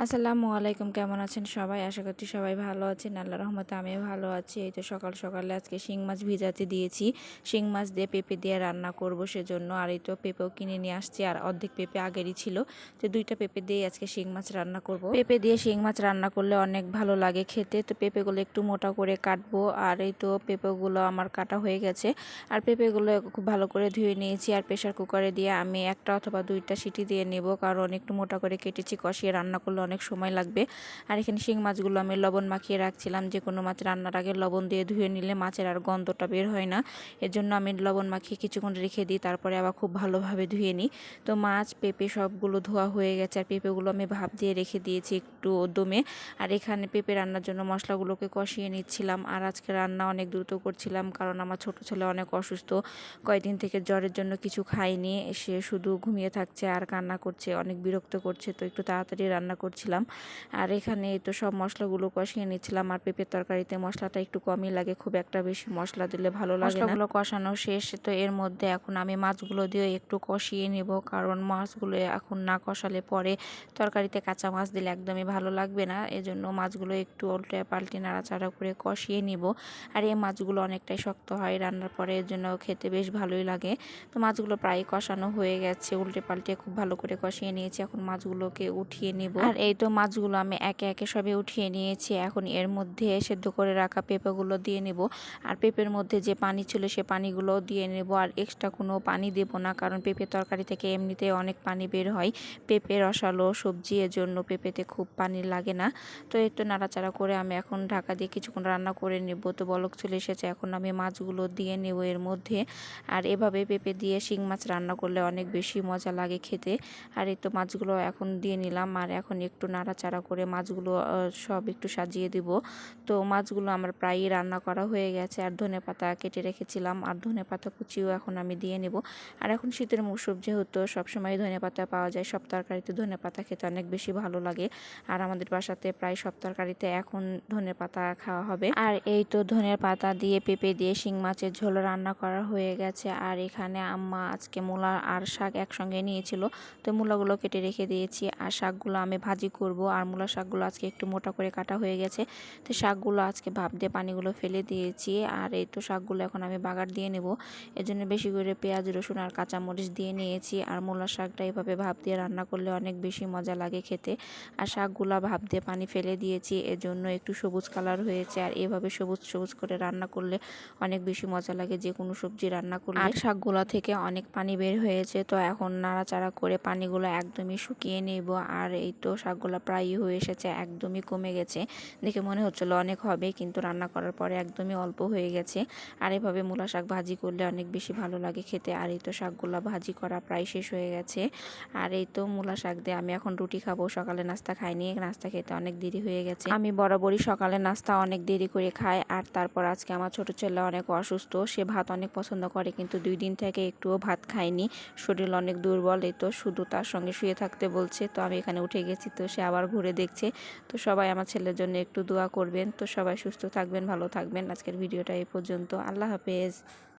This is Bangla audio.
আসসালামু আলাইকুম, কেমন আছেন সবাই? আশা করছি সবাই ভালো আছেন। আল্লাহর রহমতে আমিও ভালো আছি। এই তো সকাল সকালে আজকে শিং মাছ ভিজাতে দিয়েছি। শিং মাছ দিয়ে পেঁপে দিয়ে রান্না করব সেজন্য। আর এই তো পেঁপেও কিনে নিয়ে আসছি, আর অর্ধেক পেঁপে আগেরই ছিল, তো দুইটা পেঁপে দিয়ে আজকে শিং মাছ রান্না করব। পেঁপে দিয়ে শিং মাছ রান্না করলে অনেক ভালো লাগে খেতে। তো পেঁপেগুলো একটু মোটা করে কাটবো। আর এই তো পেঁপেগুলো আমার কাটা হয়ে গেছে। আর পেঁপেগুলো খুব ভালো করে ধুয়ে নিয়েছি। আর প্রেশার কুকারে দিয়ে আমি একটা অথবা দুইটা সিটি দিয়ে নেব, কারণ একটু মোটা করে কেটেছি, কষিয়ে রান্না করলে অনেক সময় লাগবে। আর এখানে শিং মাছগুলো আমি লবণ মাখিয়ে রাখছিলাম। যে কোনো মাছ রান্নার আগে লবণ দিয়ে ধুয়ে নিলে মাছের আর গন্ধটা বের হয় না। এর জন্য আমি লবণ মাখিয়ে কিছুক্ষণ রেখে দিই, তারপরে আবার খুব ভালোভাবে ধুয়ে নিই। তো মাছ পেঁপে সবগুলো ধোয়া হয়ে গেছে। আর পেঁপেগুলো আমি ভাপ দিয়ে রেখে দিয়েছি একটু দমে। আর এখানে পেঁপে রান্নার জন্য মশলাগুলোকে কষিয়ে নিচ্ছিলাম। আর আজকে রান্না অনেক দ্রুত করছিলাম, কারণ আমার ছোট ছেলে অনেক অসুস্থ। কয়েকদিন থেকে জ্বরের জন্য কিছু খায়নি, সে শুধু ঘুমিয়ে থাকছে আর কান্না করছে, অনেক বিরক্ত করছে। তো একটু তাড়াতাড়ি রান্না করছিলাম। আর এখানে তো সব মশলাগুলো কষিয়ে নিচ্ছিলাম। আর পেঁপের তরকারিতে মশলাটা একটু কমই লাগে, খুব একটা বেশি মশলা দিলে ভালো লাগে না। মশলাগুলো কষানো শেষ, তো এর মধ্যে এখন আমি মাছগুলো দিয়ে একটু কষিয়ে নেব, কারণ মাছগুলো এখন না কষালে পরে তরকারিতে কাঁচা মাছ দিলে একদমই ভালো লাগবে না। এজন্য মাছগুলো একটু উল্টে পাল্টে নাড়াচাড়া করে কষিয়ে নিব। আর এই মাছগুলো অনেকটাই শক্ত হয় রান্নার পরে, এর জন্য খেতে বেশ ভালোই লাগে। তো মাছগুলো প্রায় কষানো হয়ে গেছে, উল্টে পাল্টে খুব ভালো করে কষিয়ে নিয়েছি। এখন মাছগুলোকে উঠিয়ে নিব। আর এই তো মাছগুলো আমি একে একে সবই উঠিয়ে নিয়েছি। এখন এর মধ্যে সেদ্ধ করে রাখা পেঁপেগুলো দিয়ে নেব। আর পেঁপের মধ্যে যে পানি ছিল সে পানিগুলো দিয়ে নেব। আর এক্সট্রা কোনো পানি দেব না, কারণ পেঁপে তরকারি থেকে এমনিতে অনেক পানি বের হয়। পেঁপে রসালো সবজি, এর জন্য পেঁপেতে খুব পানি লাগে না। তো একটু নাড়াচাড়া করে আমি এখন ঢাকা দিয়ে কিছুক্ষণ রান্না করে নেব। তো বলক চলে এসেছে, এখন আমি মাছগুলো দিয়ে নেব এর মধ্যে। আর এভাবে পেঁপে দিয়ে শিং মাছ রান্না করলে অনেক বেশি মজা লাগে খেতে। আর এই তো মাছগুলো এখন দিয়ে নিলাম। আর এখন একটু নাড়াচাড়া করে মাছগুলো সব একটু সাজিয়ে দিব। তো মাছগুলো আমার প্রায়ই রান্না করা হয়ে গেছে। আর ধনেপাতা কেটে রেখেছিলাম, আর ধনেপাতা কুচিও এখন আমি দিয়ে নেব। আর এখন শীতের মৌসুম যেহেতু সবসময় ধনেপাতা পাওয়া যায়, সব তরকারিতে ধনেপাতা খেতে অনেক বেশি ভালো লাগে। আর আমাদের বাসাতে প্রায় সব তরকারিতে এখন ধনেপাতা খাওয়া হবে। আর এই তো ধনের পাতা দিয়ে পেঁপে দিয়ে শিং মাছের ঝোল রান্না করা হয়ে গেছে। আর এখানে আম্মা আজকে মূলা আর শাক একসঙ্গে নিয়েছিল, তো মূলাগুলো কেটে রেখে দিয়েছি। আর শাকগুলো আমি ভাজি করব। আর মূলা শাকগুলো আজকে একটু মোটা করে কাটা হয়ে গেছে, তো শাকগুলো আজকে ভাপ দিয়ে পানিগুলো ফেলে দিয়েছি। আর এই তো শাকগুলো এখন আমি বাগার দিয়ে নেব। এর জন্য বেশি করে পেঁয়াজ রসুন আর কাঁচামরিচ দিয়ে নিয়েছি। আর মূলা শাকটা এভাবে ভাপ দিয়ে রান্না করলে অনেক বেশি মজা লাগে খেতে। আর শাকগুলো ভাপ দিয়ে পানি ফেলে দিয়েছি, এর জন্য একটু সবুজ কালার হয়েছে। আর এভাবে সবুজ সবুজ করে রান্না করলে অনেক বেশি মজা লাগে যে কোনো সবজি রান্না করলে। আর শাকগুলো থেকে অনেক পানি বের হয়েছে, তো এখন নাড়াচাড়া করে পানিগুলো একদমই শুকিয়ে নেব। আর এই তো শাকগুলো প্রায়ই হয়ে এসেছে, একদমই কমে গেছে। দেখে মনে হচ্ছিল অনেক হবে, কিন্তু রান্না করার পরে একদমই অল্প হয়ে গেছে। আর এভাবে মূলা শাক ভাজি করলে অনেক বেশি ভালো লাগে খেতে। আর এই তো শাকগুলো ভাজি করা প্রায় শেষ হয়ে গেছে। আর এই তো মূলা শাক দিয়ে আমি এখন রুটি খাবো। সকালে নাস্তা খাইনি, নাস্তা খেতে অনেক দেরি হয়ে গেছে। আমি বরাবরই সকালে নাস্তা অনেক দেরি করে খাই। আর তারপর আজকে আমার ছোট ছেলে অনেক অসুস্থ, সে ভাত অনেক পছন্দ করে, কিন্তু 2 দিন থেকে একটুও ভাত খায়নি, শরীর অনেক দুর্বল। এই তো শুধু তার সঙ্গে শুয়ে থাকতে বলছে। তো আমি এখানে উঠে গেছি, তো সে আবার ঘুরে দেখছে। তো সবাই আমার ছেলের জন্য একটু দোয়া করবেন। তো সবাই সুস্থ থাকবেন, ভালো থাকবেন। আজকের ভিডিওটা এই পর্যন্ত। আল্লাহ হাফেজ।